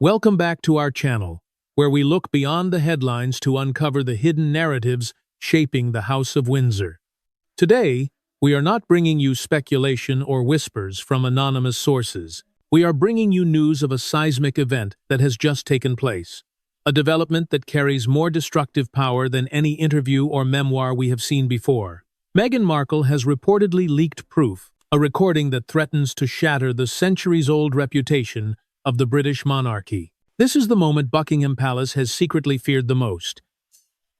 Welcome back to our channel, where we look beyond the headlines to uncover the hidden narratives shaping the House of Windsor. Today, we are not bringing you speculation or whispers from anonymous sources. We are bringing you news of a seismic event that has just taken place, a development that carries more destructive power than any interview or memoir we have seen before. Meghan Markle has reportedly leaked proof, a recording that threatens to shatter the centuries-old reputation of the British monarchy. This is the moment Buckingham Palace has secretly feared the most.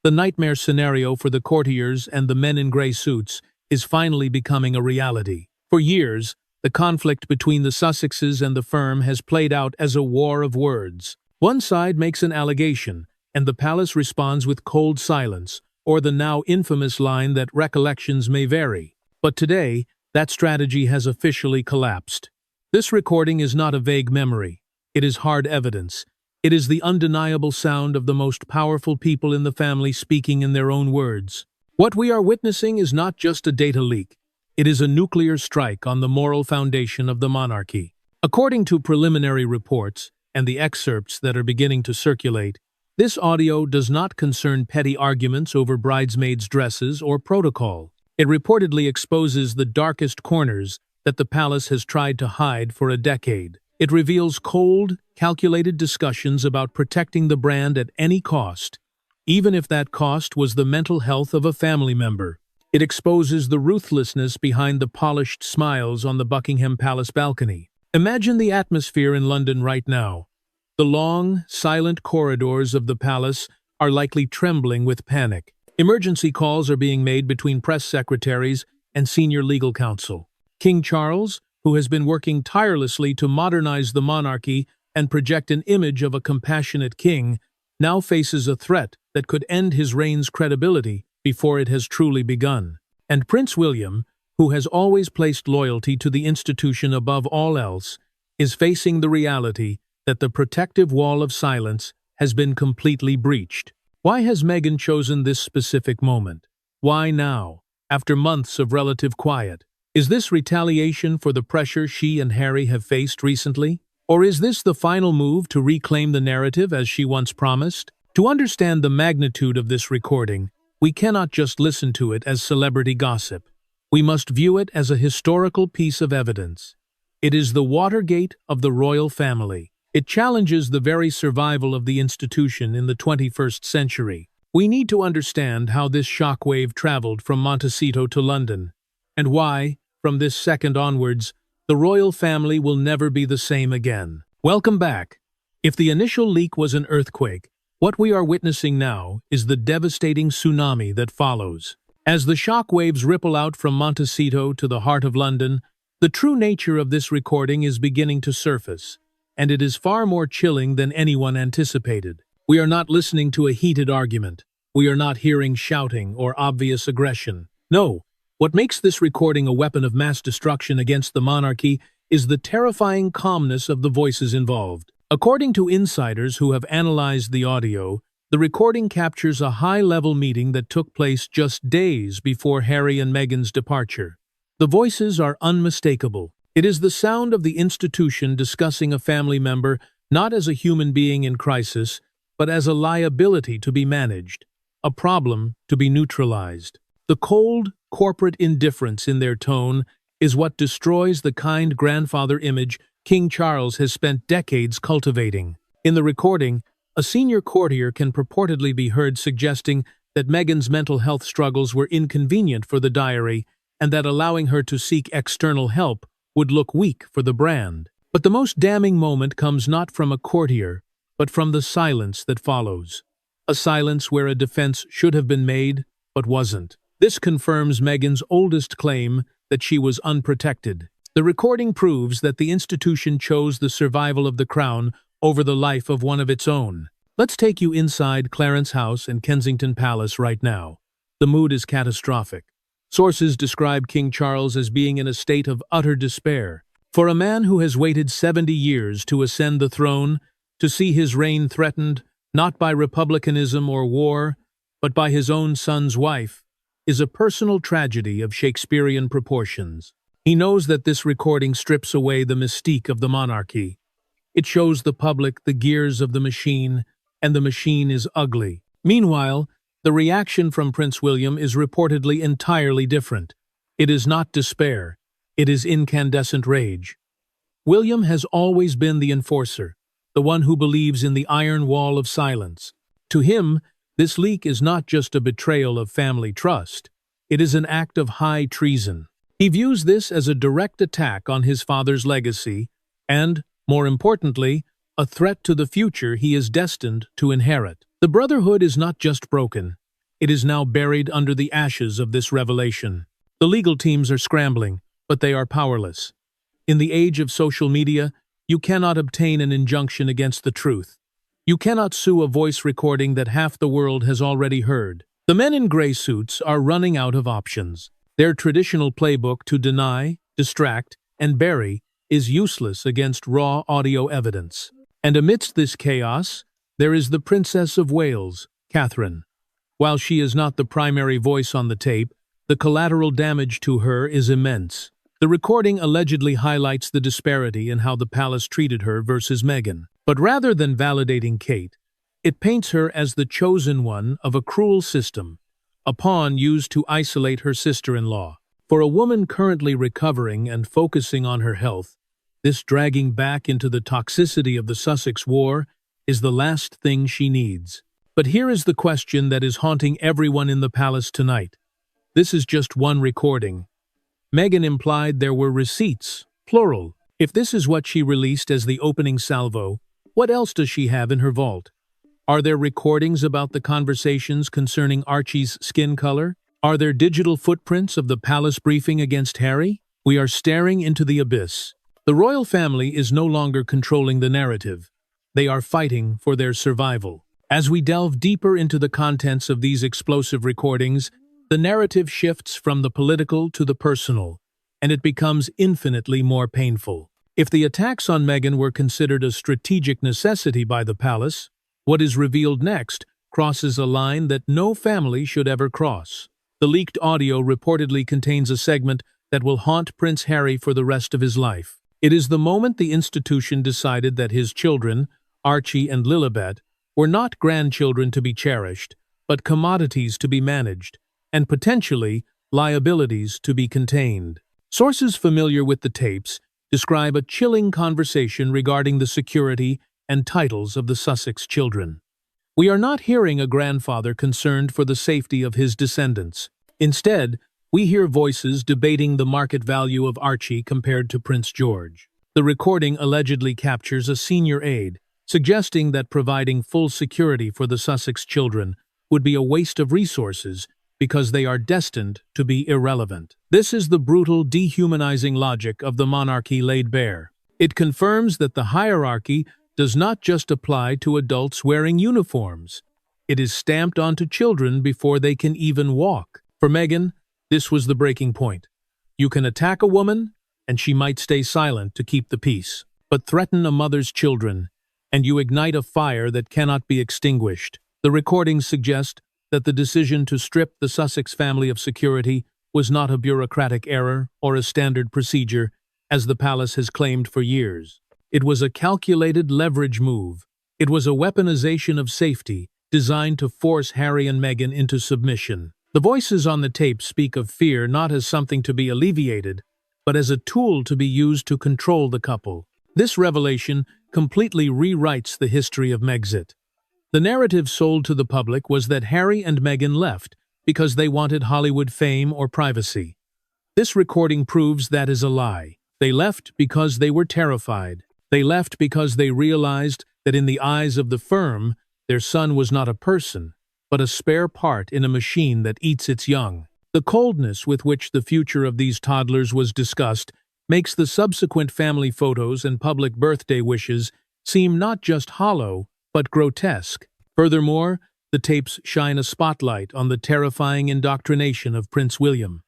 The nightmare scenario for the courtiers and the men in grey suits is finally becoming a reality. For years, the conflict between the Sussexes and the firm has played out as a war of words. One side makes an allegation, and the palace responds with cold silence, or the now infamous line that recollections may vary. But today, that strategy has officially collapsed. This recording is not a vague memory. It is hard evidence. It is the undeniable sound of the most powerful people in the family speaking in their own words. What we are witnessing is not just a data leak. It is a nuclear strike on the moral foundation of the monarchy. According to preliminary reports and the excerpts that are beginning to circulate, this audio does not concern petty arguments over bridesmaids' dresses or protocol. It reportedly exposes the darkest corners that the palace has tried to hide for a decade. It reveals cold, calculated discussions about protecting the brand at any cost, even if that cost was the mental health of a family member. It exposes the ruthlessness behind the polished smiles on the Buckingham Palace balcony. Imagine the atmosphere in London right now. The long, silent corridors of the palace are likely trembling with panic. Emergency calls are being made between press secretaries and senior legal counsel. King Charles, who has been working tirelessly to modernize the monarchy and project an image of a compassionate king, now faces a threat that could end his reign's credibility before it has truly begun. And Prince William, who has always placed loyalty to the institution above all else, is facing the reality that the protective wall of silence has been completely breached. Why has Meghan chosen this specific moment? Why now, after months of relative quiet? Is this retaliation for the pressure she and Harry have faced recently? Or is this the final move to reclaim the narrative as she once promised? To understand the magnitude of this recording, we cannot just listen to it as celebrity gossip. We must view it as a historical piece of evidence. It is the Watergate of the royal family. It challenges the very survival of the institution in the 21st century. We need to understand how this shockwave traveled from Montecito to London, and why, from this second onwards, the royal family will never be the same again. Welcome back. If the initial leak was an earthquake, what we are witnessing now is the devastating tsunami that follows. As the shock waves ripple out from Montecito to the heart of London, the true nature of this recording is beginning to surface, and it is far more chilling than anyone anticipated. We are not listening to a heated argument. We are not hearing shouting or obvious aggression. No. What makes this recording a weapon of mass destruction against the monarchy is the terrifying calmness of the voices involved. According to insiders who have analyzed the audio, the recording captures a high-level meeting that took place just days before Harry and Meghan's departure. The voices are unmistakable. It is the sound of the institution discussing a family member not as a human being in crisis, but as a liability to be managed, a problem to be neutralized. The cold, corporate indifference in their tone is what destroys the kind grandfather image King Charles has spent decades cultivating. In the recording, a senior courtier can purportedly be heard suggesting that Meghan's mental health struggles were inconvenient for the diary and that allowing her to seek external help would look weak for the brand. But the most damning moment comes not from a courtier, but from the silence that follows. A silence where a defense should have been made, but wasn't. This confirms Meghan's oldest claim that she was unprotected. The recording proves that the institution chose the survival of the crown over the life of one of its own. Let's take you inside Clarence House and Kensington Palace right now. The mood is catastrophic. Sources describe King Charles as being in a state of utter despair. For a man who has waited 70 years to ascend the throne, to see his reign threatened not by republicanism or war, but by his own son's wife, is a personal tragedy of Shakespearean proportions. He knows that this recording strips away the mystique of the monarchy. It shows the public the gears of the machine, and the machine is ugly. Meanwhile, the reaction from Prince William is reportedly entirely different. It is not despair, it is incandescent rage. William has always been the enforcer, the one who believes in the iron wall of silence. To him, this leak is not just a betrayal of family trust, it is an act of high treason. He views this as a direct attack on his father's legacy and, more importantly, a threat to the future he is destined to inherit. The Brotherhood is not just broken, it is now buried under the ashes of this revelation. The legal teams are scrambling, but they are powerless. In the age of social media, you cannot obtain an injunction against the truth. You cannot sue a voice recording that half the world has already heard. The men in gray suits are running out of options. Their traditional playbook to deny, distract, and bury is useless against raw audio evidence. And amidst this chaos, there is the Princess of Wales, Catherine. While she is not the primary voice on the tape, the collateral damage to her is immense. The recording allegedly highlights the disparity in how the palace treated her versus Meghan. But rather than validating Kate, it paints her as the chosen one of a cruel system, a pawn used to isolate her sister-in-law. For a woman currently recovering and focusing on her health, this dragging back into the toxicity of the Sussex War is the last thing she needs. But here is the question that is haunting everyone in the palace tonight. This is just one recording. Meghan implied there were receipts, plural. If this is what she released as the opening salvo, what else does she have in her vault? Are there recordings about the conversations concerning Archie's skin color? Are there digital footprints of the palace briefing against Harry? We are staring into the abyss. The royal family is no longer controlling the narrative. They are fighting for their survival. As we delve deeper into the contents of these explosive recordings, the narrative shifts from the political to the personal, and it becomes infinitely more painful. If the attacks on Meghan were considered a strategic necessity by the palace, what is revealed next crosses a line that no family should ever cross. The leaked audio reportedly contains a segment that will haunt Prince Harry for the rest of his life. It is the moment the institution decided that his children, Archie and Lilibet, were not grandchildren to be cherished, but commodities to be managed, and potentially liabilities to be contained. Sources familiar with the tapes describe a chilling conversation regarding the security and titles of the Sussex children. We are not hearing a grandfather concerned for the safety of his descendants. Instead, we hear voices debating the market value of Archie compared to Prince George. The recording allegedly captures a senior aide, suggesting that providing full security for the Sussex children would be a waste of resources because they are destined to be irrelevant. This is the brutal, dehumanizing logic of the monarchy laid bare. It confirms that the hierarchy does not just apply to adults wearing uniforms. It is stamped onto children before they can even walk. For Meghan, this was the breaking point. You can attack a woman, and she might stay silent to keep the peace. But threaten a mother's children, and you ignite a fire that cannot be extinguished. The recordings suggest that the decision to strip the Sussex family of security was not a bureaucratic error or a standard procedure, as the palace has claimed for years. It was a calculated leverage move. It was a weaponization of safety, designed to force Harry and Meghan into submission. The voices on the tape speak of fear not as something to be alleviated, but as a tool to be used to control the couple. This revelation completely rewrites the history of Megxit. The narrative sold to the public was that Harry and Meghan left because they wanted Hollywood fame or privacy. This recording proves that is a lie. They left because they were terrified. They left because they realized that in the eyes of the firm, their son was not a person, but a spare part in a machine that eats its young. The coldness with which the future of these toddlers was discussed makes the subsequent family photos and public birthday wishes seem not just hollow, but grotesque. Furthermore, the tapes shine a spotlight on the terrifying indoctrination of Prince William.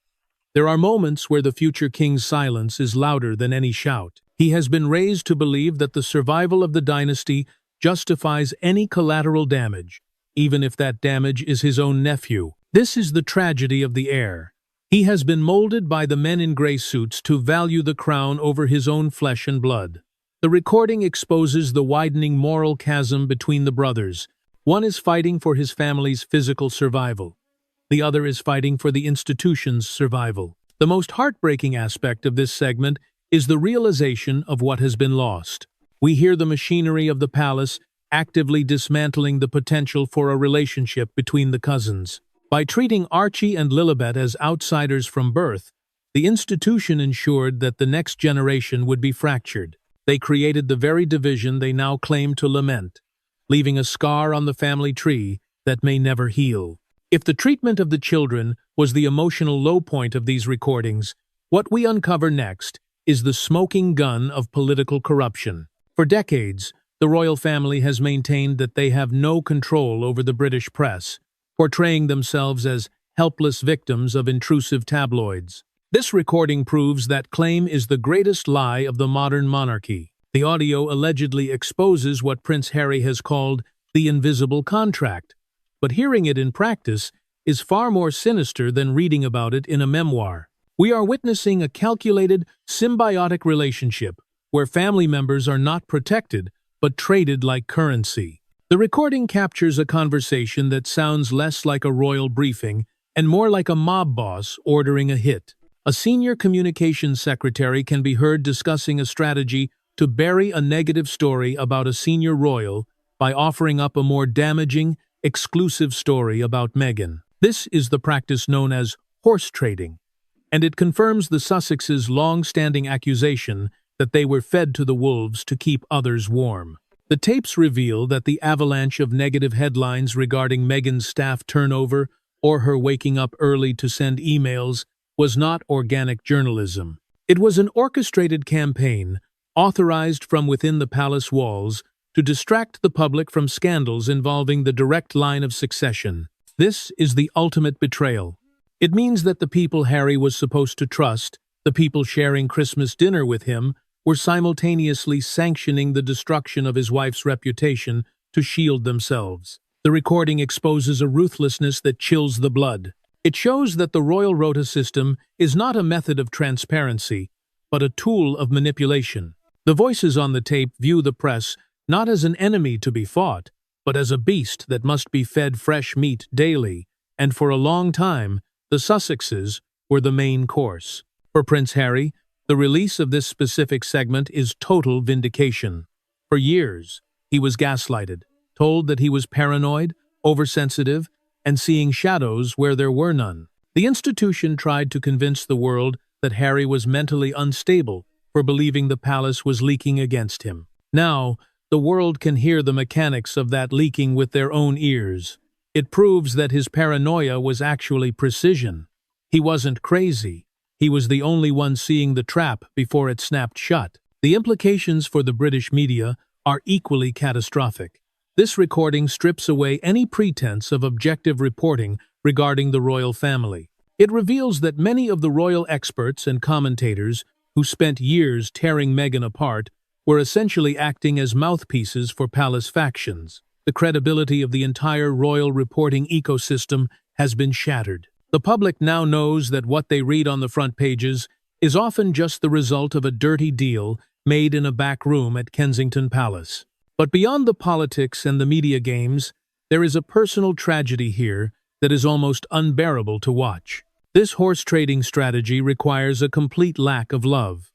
There are moments where the future king's silence is louder than any shout. He has been raised to believe that the survival of the dynasty justifies any collateral damage, even if that damage is his own nephew. This is the tragedy of the heir. He has been molded by the men in gray suits to value the crown over his own flesh and blood. The recording exposes the widening moral chasm between the brothers. One is fighting for his family's physical survival. The other is fighting for the institution's survival. The most heartbreaking aspect of this segment is the realization of what has been lost. We hear the machinery of the palace actively dismantling the potential for a relationship between the cousins. By treating Archie and Lilibet as outsiders from birth, the institution ensured that the next generation would be fractured. They created the very division they now claim to lament, leaving a scar on the family tree that may never heal. If the treatment of the children was the emotional low point of these recordings, what we uncover next is the smoking gun of political corruption. For decades, the royal family has maintained that they have no control over the British press, portraying themselves as helpless victims of intrusive tabloids. This recording proves that claim is the greatest lie of the modern monarchy. The audio allegedly exposes what Prince Harry has called the invisible contract, but hearing it in practice is far more sinister than reading about it in a memoir. We are witnessing a calculated, symbiotic relationship where family members are not protected but traded like currency. The recording captures a conversation that sounds less like a royal briefing and more like a mob boss ordering a hit. A senior communications secretary can be heard discussing a strategy to bury a negative story about a senior royal by offering up a more damaging, exclusive story about Meghan. This is the practice known as horse trading, and it confirms the Sussexes' long-standing accusation that they were fed to the wolves to keep others warm. The tapes reveal that the avalanche of negative headlines regarding Meghan's staff turnover or her waking up early to send emails was not organic journalism. It was an orchestrated campaign, authorized from within the palace walls, to distract the public from scandals involving the direct line of succession. This is the ultimate betrayal. It means that the people Harry was supposed to trust, the people sharing Christmas dinner with him, were simultaneously sanctioning the destruction of his wife's reputation to shield themselves. The recording exposes a ruthlessness that chills the blood. It shows that the royal rota system is not a method of transparency, but a tool of manipulation. The voices on the tape view the press not as an enemy to be fought, but as a beast that must be fed fresh meat daily, and for a long time, the Sussexes were the main course. For Prince Harry, the release of this specific segment is total vindication. For years, he was gaslighted, told that he was paranoid, oversensitive, and seeing shadows where there were none. The institution tried to convince the world that Harry was mentally unstable for believing the palace was leaking against him. Now, the world can hear the mechanics of that leaking with their own ears. It proves that his paranoia was actually precision. He wasn't crazy. He was the only one seeing the trap before it snapped shut. The implications for the British media are equally catastrophic. This recording strips away any pretense of objective reporting regarding the royal family. It reveals that many of the royal experts and commentators who spent years tearing Meghan apart were essentially acting as mouthpieces for palace factions. The credibility of the entire royal reporting ecosystem has been shattered. The public now knows that what they read on the front pages is often just the result of a dirty deal made in a back room at Kensington Palace. But beyond the politics and the media games, there is a personal tragedy here that is almost unbearable to watch. This horse trading strategy requires a complete lack of love.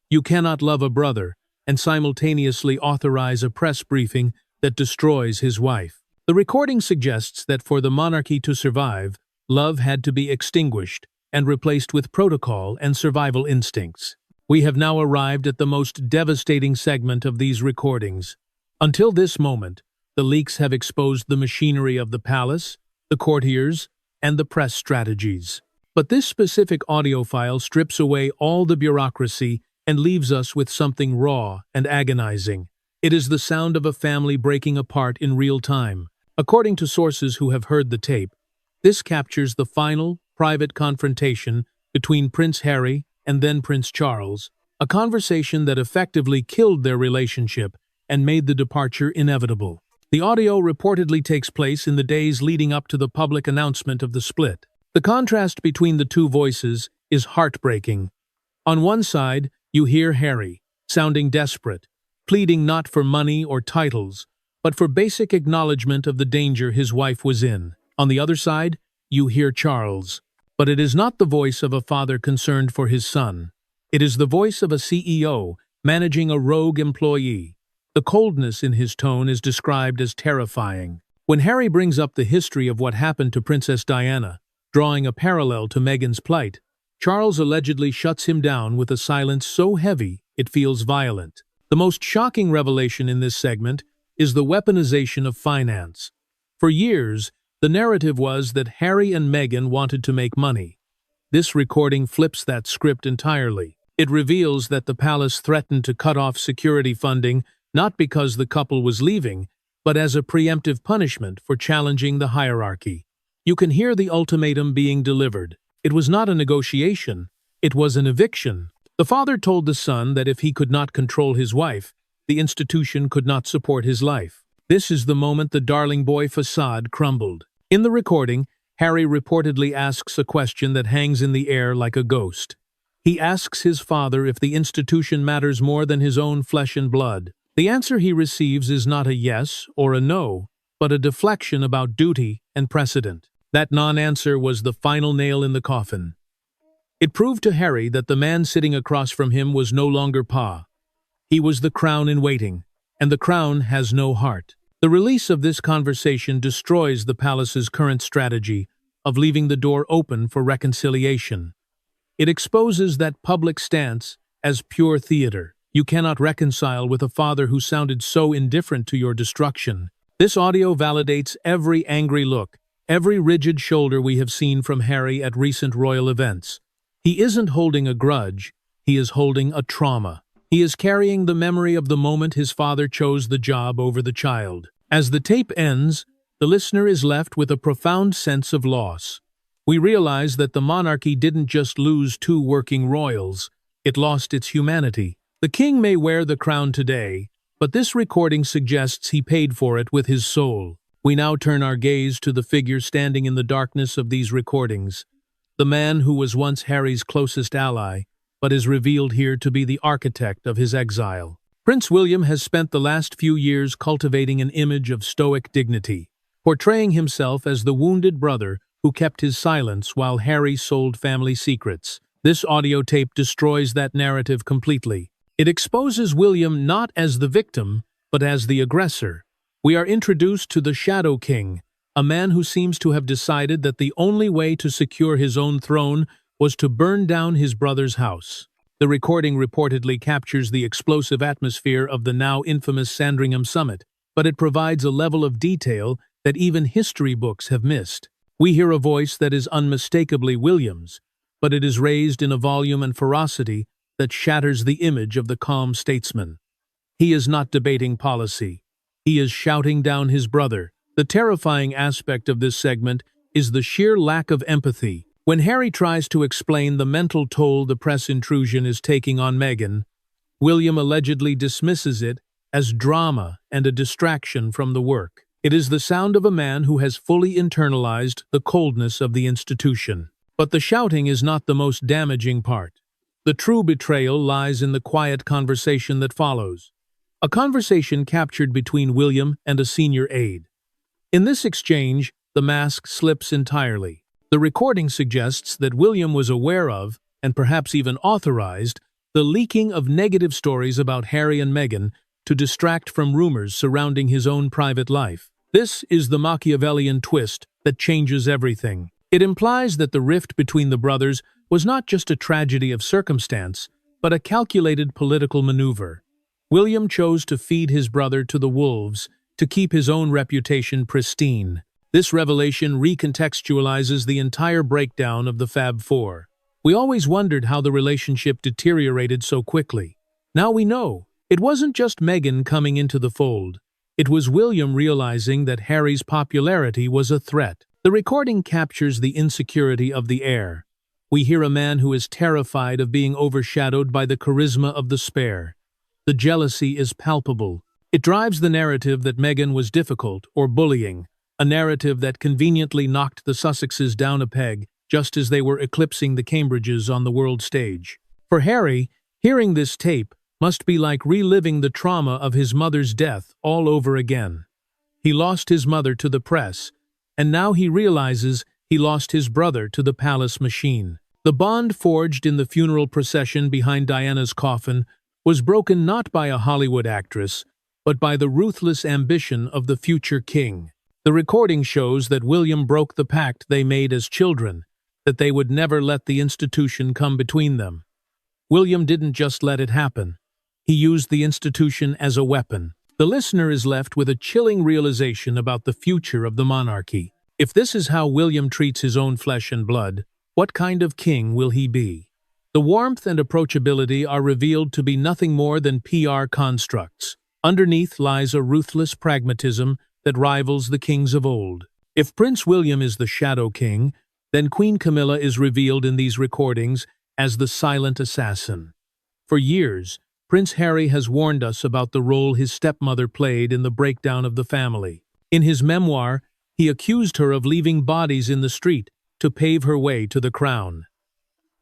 You cannot love a brother and simultaneously authorize a press briefing that destroys his wife. The recording suggests that for the monarchy to survive, love had to be extinguished and replaced with protocol and survival instincts. We have now arrived at the most devastating segment of these recordings. Until this moment, the leaks have exposed the machinery of the palace, the courtiers, and the press strategies. But this specific audio file strips away all the bureaucracy and leaves us with something raw and agonizing. It is the sound of a family breaking apart in real time. According to sources who have heard the tape, this captures the final, private confrontation between Prince Harry and then Prince Charles, a conversation that effectively killed their relationship and made the departure inevitable. The audio reportedly takes place in the days leading up to the public announcement of the split. The contrast between the two voices is heartbreaking. On one side, you hear Harry, sounding desperate, pleading not for money or titles, but for basic acknowledgement of the danger his wife was in. On the other side, you hear Charles. But it is not the voice of a father concerned for his son. It is the voice of a CEO managing a rogue employee. The coldness in his tone is described as terrifying. When Harry brings up the history of what happened to Princess Diana, drawing a parallel to Meghan's plight, Charles allegedly shuts him down with a silence so heavy it feels violent. The most shocking revelation in this segment is the weaponization of finance. For years, the narrative was that Harry and Meghan wanted to make money. This recording flips that script entirely. It reveals that the palace threatened to cut off security funding not because the couple was leaving, but as a preemptive punishment for challenging the hierarchy. You can hear the ultimatum being delivered. It was not a negotiation, it was an eviction. The father told the son that if he could not control his wife, the institution could not support his life. This is the moment the darling boy facade crumbled. In the recording, Harry reportedly asks a question that hangs in the air like a ghost. He asks his father if the institution matters more than his own flesh and blood. The answer he receives is not a yes or a no, but a deflection about duty and precedent. That non-answer was the final nail in the coffin. It proved to Harry that the man sitting across from him was no longer Pa. He was the crown in waiting, and the crown has no heart. The release of this conversation destroys the palace's current strategy of leaving the door open for reconciliation. It exposes that public stance as pure theater. You cannot reconcile with a father who sounded so indifferent to your destruction. This audio validates every angry look, every rigid shoulder we have seen from Harry at recent royal events. He isn't holding a grudge, he is holding a trauma. He is carrying the memory of the moment his father chose the job over the child. As the tape ends, the listener is left with a profound sense of loss. We realize that the monarchy didn't just lose two working royals, it lost its humanity. The king may wear the crown today, but this recording suggests he paid for it with his soul. We now turn our gaze to the figure standing in the darkness of these recordings, the man who was once Harry's closest ally, but is revealed here to be the architect of his exile. Prince William has spent the last few years cultivating an image of stoic dignity, portraying himself as the wounded brother who kept his silence while Harry sold family secrets. This audio tape destroys that narrative completely. It exposes William not as the victim, but as the aggressor. We are introduced to the Shadow King, a man who seems to have decided that the only way to secure his own throne was to burn down his brother's house. The recording reportedly captures the explosive atmosphere of the now infamous Sandringham Summit, but it provides a level of detail that even history books have missed. We hear a voice that is unmistakably William's, but it is raised in a volume and ferocity that shatters the image of the calm statesman. He is not debating policy. He is shouting down his brother. The terrifying aspect of this segment is the sheer lack of empathy. When Harry tries to explain the mental toll the press intrusion is taking on Meghan, William allegedly dismisses it as drama and a distraction from the work. It is the sound of a man who has fully internalized the coldness of the institution. But the shouting is not the most damaging part. The true betrayal lies in the quiet conversation that follows. A conversation captured between William and a senior aide. In this exchange, the mask slips entirely. The recording suggests that William was aware of, and perhaps even authorized, the leaking of negative stories about Harry and Meghan to distract from rumors surrounding his own private life. This is the Machiavellian twist that changes everything. It implies that the rift between the brothers was not just a tragedy of circumstance, but a calculated political maneuver. William chose to feed his brother to the wolves to keep his own reputation pristine. This revelation recontextualizes the entire breakdown of the Fab Four. We always wondered how the relationship deteriorated so quickly. Now we know. It wasn't just Meghan coming into the fold. It was William realizing that Harry's popularity was a threat. The recording captures the insecurity of the heir. We hear a man who is terrified of being overshadowed by the charisma of the spare. The jealousy is palpable. It drives the narrative that Meghan was difficult or bullying, a narrative that conveniently knocked the Sussexes down a peg just as they were eclipsing the Cambridges on the world stage. For Harry, hearing this tape must be like reliving the trauma of his mother's death all over again. He lost his mother to the press, and now he realizes he lost his brother to the palace machine. The bond forged in the funeral procession behind Diana's coffin was broken not by a Hollywood actress, but by the ruthless ambition of the future king. The recording shows that William broke the pact they made as children, that they would never let the institution come between them. William didn't just let it happen. He used the institution as a weapon. The listener is left with a chilling realization about the future of the monarchy. If this is how William treats his own flesh and blood, what kind of king will he be? The warmth and approachability are revealed to be nothing more than PR constructs. Underneath lies a ruthless pragmatism that rivals the kings of old. If Prince William is the shadow king, then Queen Camilla is revealed in these recordings as the silent assassin. For years, Prince Harry has warned us about the role his stepmother played in the breakdown of the family. In his memoir, he accused her of leaving bodies in the street to pave her way to the crown.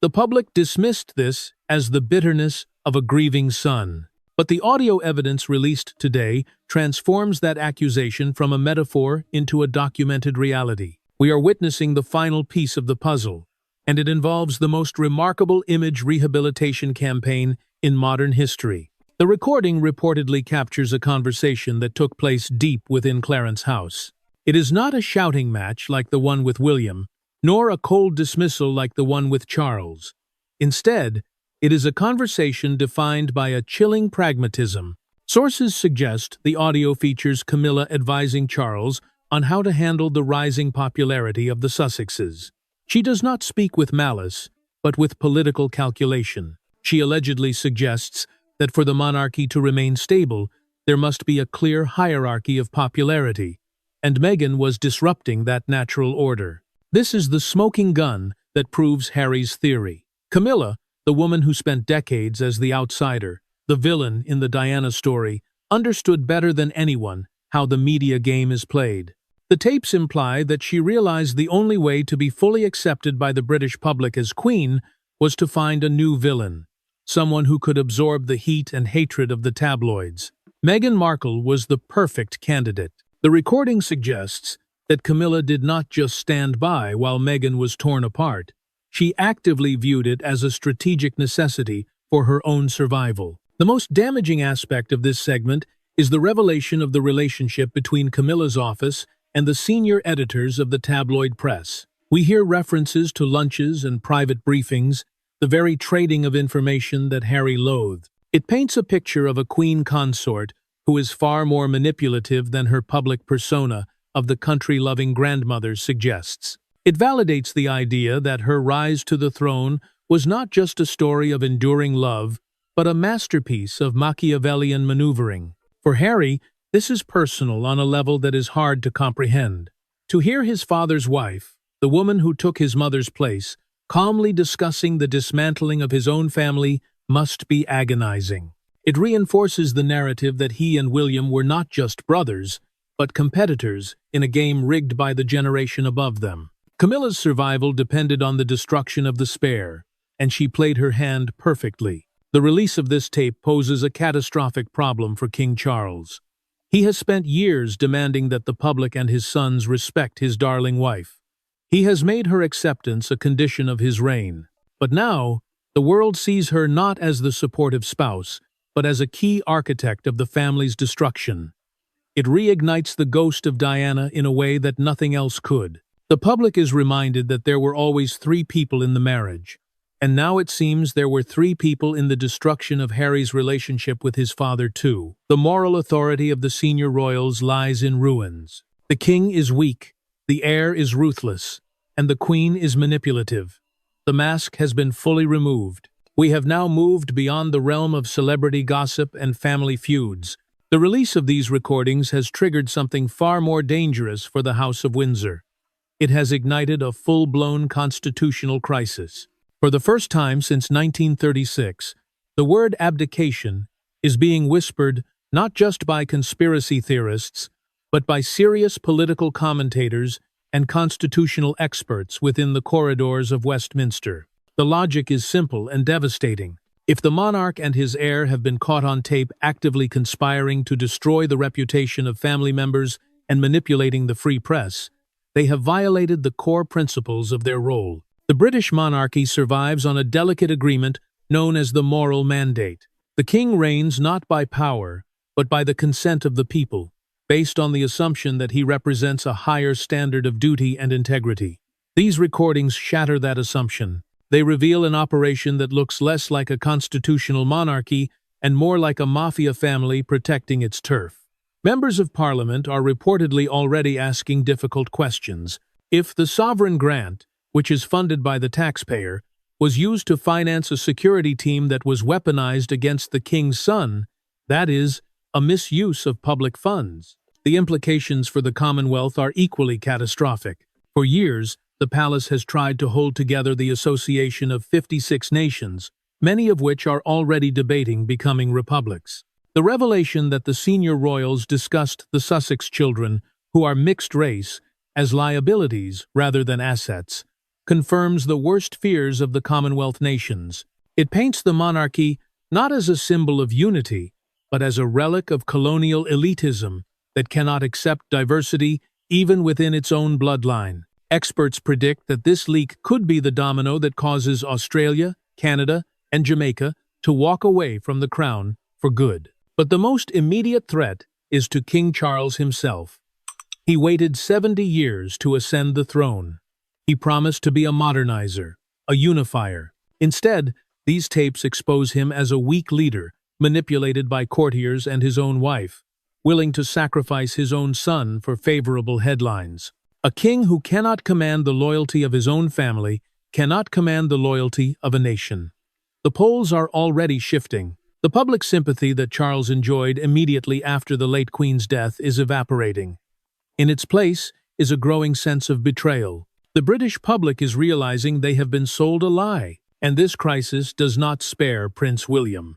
The public dismissed this as the bitterness of a grieving son. But the audio evidence released today transforms that accusation from a metaphor into a documented reality. We are witnessing the final piece of the puzzle, and it involves the most remarkable image rehabilitation campaign in modern history. The recording reportedly captures a conversation that took place deep within Clarence's house. It is not a shouting match like the one with William, nor a cold dismissal like the one with Charles. Instead, it is a conversation defined by a chilling pragmatism. Sources suggest the audio features Camilla advising Charles on how to handle the rising popularity of the Sussexes. She does not speak with malice, but with political calculation. She allegedly suggests that for the monarchy to remain stable, there must be a clear hierarchy of popularity, and Meghan was disrupting that natural order. This is the smoking gun that proves Harry's theory. Camilla, the woman who spent decades as the outsider, the villain in the Diana story, understood better than anyone how the media game is played. The tapes imply that she realized the only way to be fully accepted by the British public as queen was to find a new villain, someone who could absorb the heat and hatred of the tabloids. Meghan Markle was the perfect candidate. The recording suggests that Camilla did not just stand by while Meghan was torn apart. She actively viewed it as a strategic necessity for her own survival. The most damaging aspect of this segment is the revelation of the relationship between Camilla's office and the senior editors of the tabloid press. We hear references to lunches and private briefings, the very trading of information that Harry loathed. It paints a picture of a queen consort who is far more manipulative than her public persona of the country-loving grandmother suggests. It validates the idea that her rise to the throne was not just a story of enduring love, but a masterpiece of Machiavellian maneuvering. For Harry, this is personal on a level that is hard to comprehend. To hear his father's wife, the woman who took his mother's place, calmly discussing the dismantling of his own family must be agonizing. It reinforces the narrative that he and William were not just brothers, but competitors in a game rigged by the generation above them. Camilla's survival depended on the destruction of the spare, and she played her hand perfectly. The release of this tape poses a catastrophic problem for King Charles. He has spent years demanding that the public and his sons respect his darling wife. He has made her acceptance a condition of his reign. But now, the world sees her not as the supportive spouse, but as a key architect of the family's destruction. It reignites the ghost of Diana in a way that nothing else could. The public is reminded that there were always 3 people in the marriage, and now it seems there were 3 people in the destruction of Harry's relationship with his father too. The moral authority of the senior royals lies in ruins. The king is weak, the heir is ruthless, and the queen is manipulative. The mask has been fully removed. We have now moved beyond the realm of celebrity gossip and family feuds. The release of these recordings has triggered something far more dangerous for the House of Windsor. It has ignited a full-blown constitutional crisis. For the first time since 1936, the word abdication is being whispered not just by conspiracy theorists, but by serious political commentators and constitutional experts within the corridors of Westminster. The logic is simple and devastating. If the monarch and his heir have been caught on tape actively conspiring to destroy the reputation of family members and manipulating the free press, they have violated the core principles of their role. The British monarchy survives on a delicate agreement known as the moral mandate. The king reigns not by power, but by the consent of the people, based on the assumption that he represents a higher standard of duty and integrity. These recordings shatter that assumption. They reveal an operation that looks less like a constitutional monarchy and more like a mafia family protecting its turf. Members of Parliament are reportedly already asking difficult questions. If the sovereign grant, which is funded by the taxpayer, was used to finance a security team that was weaponized against the king's son, that is, a misuse of public funds. The implications for the Commonwealth are equally catastrophic. For years, the palace has tried to hold together the association of 56 nations, many of which are already debating becoming republics. The revelation that the senior royals discussed the Sussex children, who are mixed race, as liabilities rather than assets, confirms the worst fears of the Commonwealth nations. It paints the monarchy not as a symbol of unity, but as a relic of colonial elitism that cannot accept diversity even within its own bloodline. Experts predict that this leak could be the domino that causes Australia, Canada, and Jamaica to walk away from the crown for good. But the most immediate threat is to King Charles himself. He waited 70 years to ascend the throne. He promised to be a modernizer, a unifier. Instead, these tapes expose him as a weak leader, manipulated by courtiers and his own wife, willing to sacrifice his own son for favorable headlines. A king who cannot command the loyalty of his own family cannot command the loyalty of a nation. The polls are already shifting. The public sympathy that Charles enjoyed immediately after the late Queen's death is evaporating. In its place is a growing sense of betrayal. The British public is realizing they have been sold a lie, and this crisis does not spare Prince William.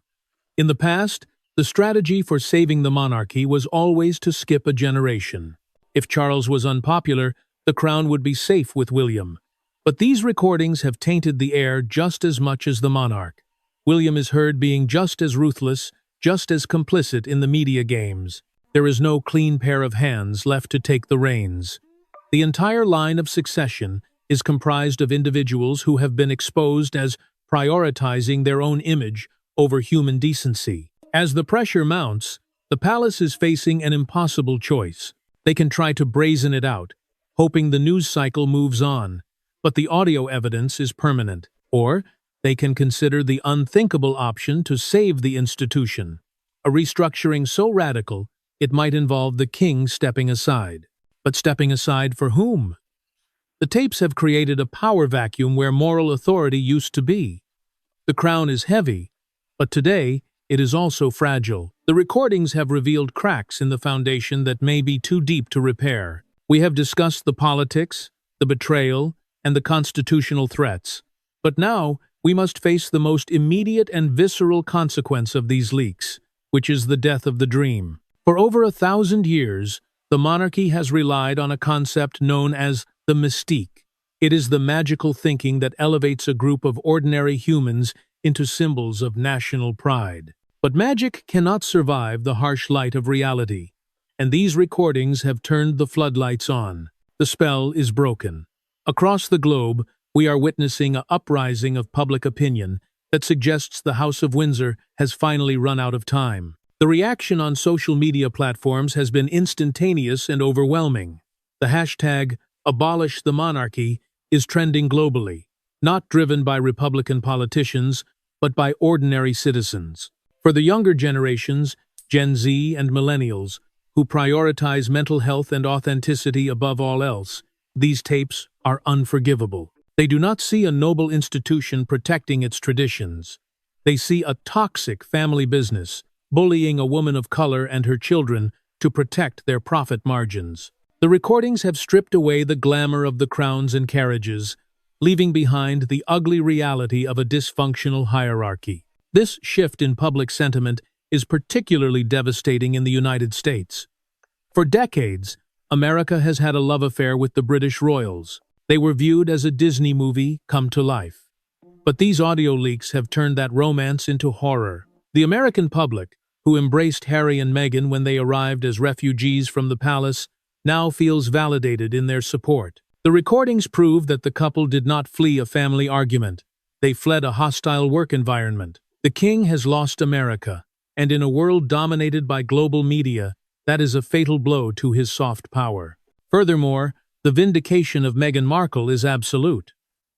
In the past, the strategy for saving the monarchy was always to skip a generation. If Charles was unpopular, the crown would be safe with William. But these recordings have tainted the heir just as much as the monarch. William is heard being just as ruthless, just as complicit in the media games. There is no clean pair of hands left to take the reins. The entire line of succession is comprised of individuals who have been exposed as prioritizing their own image over human decency. As the pressure mounts, the palace is facing an impossible choice. They can try to brazen it out, hoping the news cycle moves on, but the audio evidence is permanent. Or they can consider the unthinkable option to save the institution, a restructuring so radical it might involve the king stepping aside. But stepping aside for whom? The tapes have created a power vacuum where moral authority used to be. The crown is heavy, but today it is also fragile. The recordings have revealed cracks in the foundation that may be too deep to repair. We have discussed the politics, the betrayal, and the constitutional threats. But now, we must face the most immediate and visceral consequence of these leaks, which is the death of the dream. For over 1,000 years, the monarchy has relied on a concept known as the mystique. It is the magical thinking that elevates a group of ordinary humans into symbols of national pride. But magic cannot survive the harsh light of reality, and these recordings have turned the floodlights on. The spell is broken. Across the globe, we are witnessing an uprising of public opinion that suggests the House of Windsor has finally run out of time. The reaction on social media platforms has been instantaneous and overwhelming. The hashtag Abolish the Monarchy is trending globally, not driven by Republican politicians, but by ordinary citizens. For the younger generations, Gen Z and millennials, who prioritize mental health and authenticity above all else, these tapes are unforgivable. They do not see a noble institution protecting its traditions. They see a toxic family business, bullying a woman of color and her children to protect their profit margins. The recordings have stripped away the glamour of the crowns and carriages, leaving behind the ugly reality of a dysfunctional hierarchy. This shift in public sentiment is particularly devastating in the United States. For decades, America has had a love affair with the British royals. They were viewed as a Disney movie come to life. But these audio leaks have turned that romance into horror. The American public, who embraced Harry and Meghan when they arrived as refugees from the palace, now feels validated in their support. The recordings prove that the couple did not flee a family argument. They fled a hostile work environment. The king has lost America, and in a world dominated by global media, that is a fatal blow to his soft power. Furthermore, the vindication of Meghan Markle is absolute.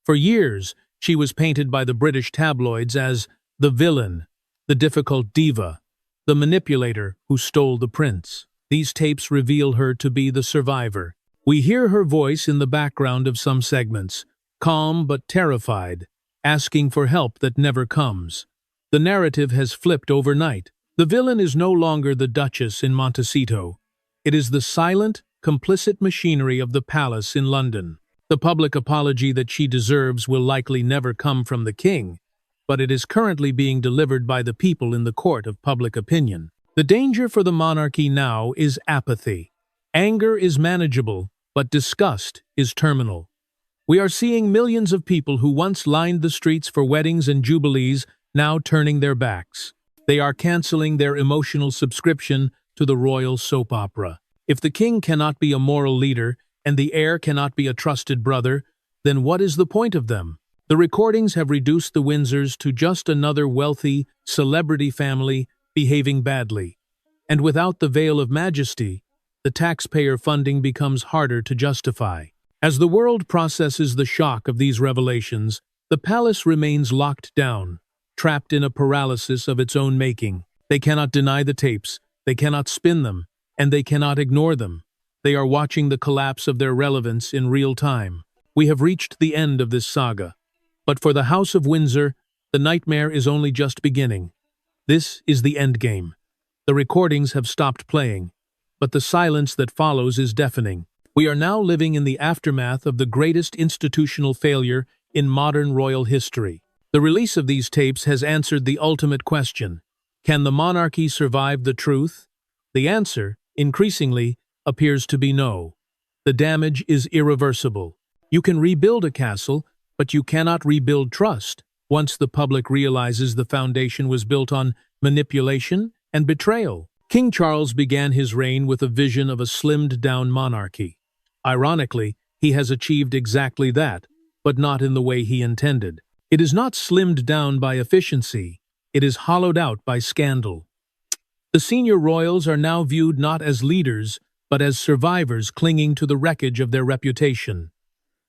For years, she was painted by the British tabloids as the villain, the difficult diva, the manipulator who stole the prince. These tapes reveal her to be the survivor. We hear her voice in the background of some segments, calm but terrified, asking for help that never comes. The narrative has flipped overnight. The villain is no longer the Duchess in Montecito. It is the silent, complicit machinery of the palace in London. The public apology that she deserves will likely never come from the king, but it is currently being delivered by the people in the court of public opinion. The danger for the monarchy now is apathy. Anger is manageable, but disgust is terminal. We are seeing millions of people who once lined the streets for weddings and jubilees now turning their backs. They are canceling their emotional subscription to the royal soap opera. If the king cannot be a moral leader and the heir cannot be a trusted brother, then what is the point of them? The recordings have reduced the Windsors to just another wealthy, celebrity family behaving badly. And without the veil of majesty, the taxpayer funding becomes harder to justify. As the world processes the shock of these revelations, the palace remains locked down, trapped in a paralysis of its own making. They cannot deny the tapes, they cannot spin them, and they cannot ignore them. They are watching the collapse of their relevance in real time. We have reached the end of this saga. But for the House of Windsor, the nightmare is only just beginning. This is the endgame. The recordings have stopped playing, but the silence that follows is deafening. We are now living in the aftermath of the greatest institutional failure in modern royal history. The release of these tapes has answered the ultimate question: can the monarchy survive the truth? The answer, increasingly, appears to be no. The damage is irreversible. You can rebuild a castle, but you cannot rebuild trust once the public realizes the foundation was built on manipulation and betrayal. King Charles began his reign with a vision of a slimmed-down monarchy. Ironically, he has achieved exactly that, but not in the way he intended. It is not slimmed down by efficiency, it is hollowed out by scandal. The senior royals are now viewed not as leaders, but as survivors clinging to the wreckage of their reputation.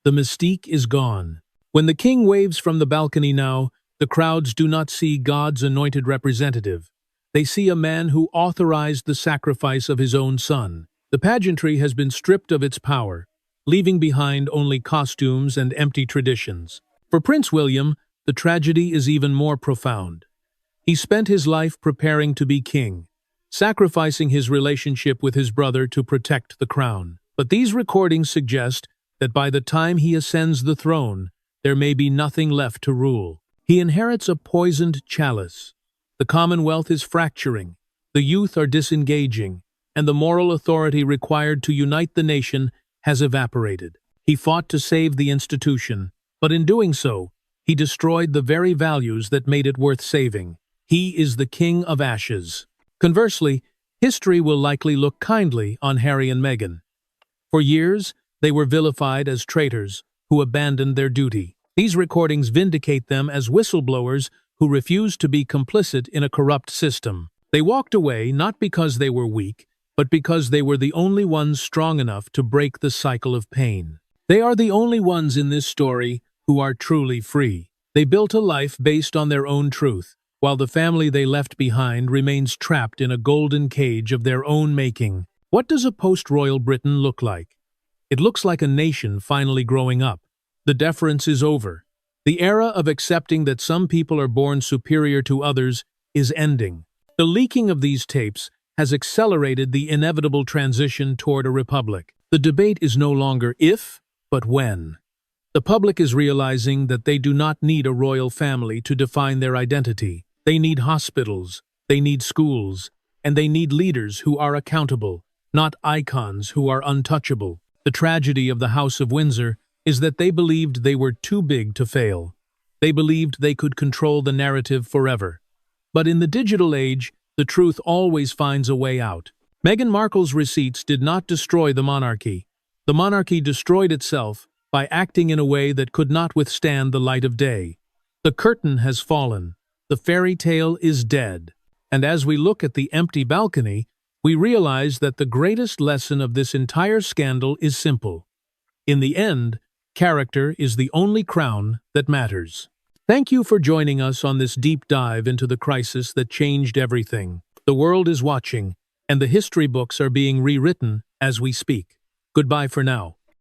The mystique is gone. When the king waves from the balcony now, the crowds do not see God's anointed representative. They see a man who authorized the sacrifice of his own son. The pageantry has been stripped of its power, leaving behind only costumes and empty traditions. For Prince William, the tragedy is even more profound. He spent his life preparing to be king, sacrificing his relationship with his brother to protect the crown. But these recordings suggest that by the time he ascends the throne, there may be nothing left to rule. He inherits a poisoned chalice. The Commonwealth is fracturing, the youth are disengaging, and the moral authority required to unite the nation has evaporated. He fought to save the institution, but in doing so, he destroyed the very values that made it worth saving. He is the king of ashes. Conversely, history will likely look kindly on Harry and Meghan. For years, they were vilified as traitors who abandoned their duty. These recordings vindicate them as whistleblowers who refused to be complicit in a corrupt system. They walked away not because they were weak, but because they were the only ones strong enough to break the cycle of pain. They are the only ones in this story who are truly free. They built a life based on their own truth, while the family they left behind remains trapped in a golden cage of their own making. What does a post-royal Britain look like? It looks like a nation finally growing up. The deference is over. The era of accepting that some people are born superior to others is ending. The leaking of these tapes has accelerated the inevitable transition toward a republic. The debate is no longer if, but when. The public is realizing that they do not need a royal family to define their identity. They need hospitals, they need schools, and they need leaders who are accountable, not icons who are untouchable. The tragedy of the House of Windsor is that they believed they were too big to fail. They believed they could control the narrative forever. But in the digital age, the truth always finds a way out. Meghan Markle's receipts did not destroy the monarchy. The monarchy destroyed itself by acting in a way that could not withstand the light of day. The curtain has fallen. The fairy tale is dead. And as we look at the empty balcony, we realize that the greatest lesson of this entire scandal is simple. In the end, character is the only crown that matters. Thank you for joining us on this deep dive into the crisis that changed everything. The world is watching, and the history books are being rewritten as we speak. Goodbye for now.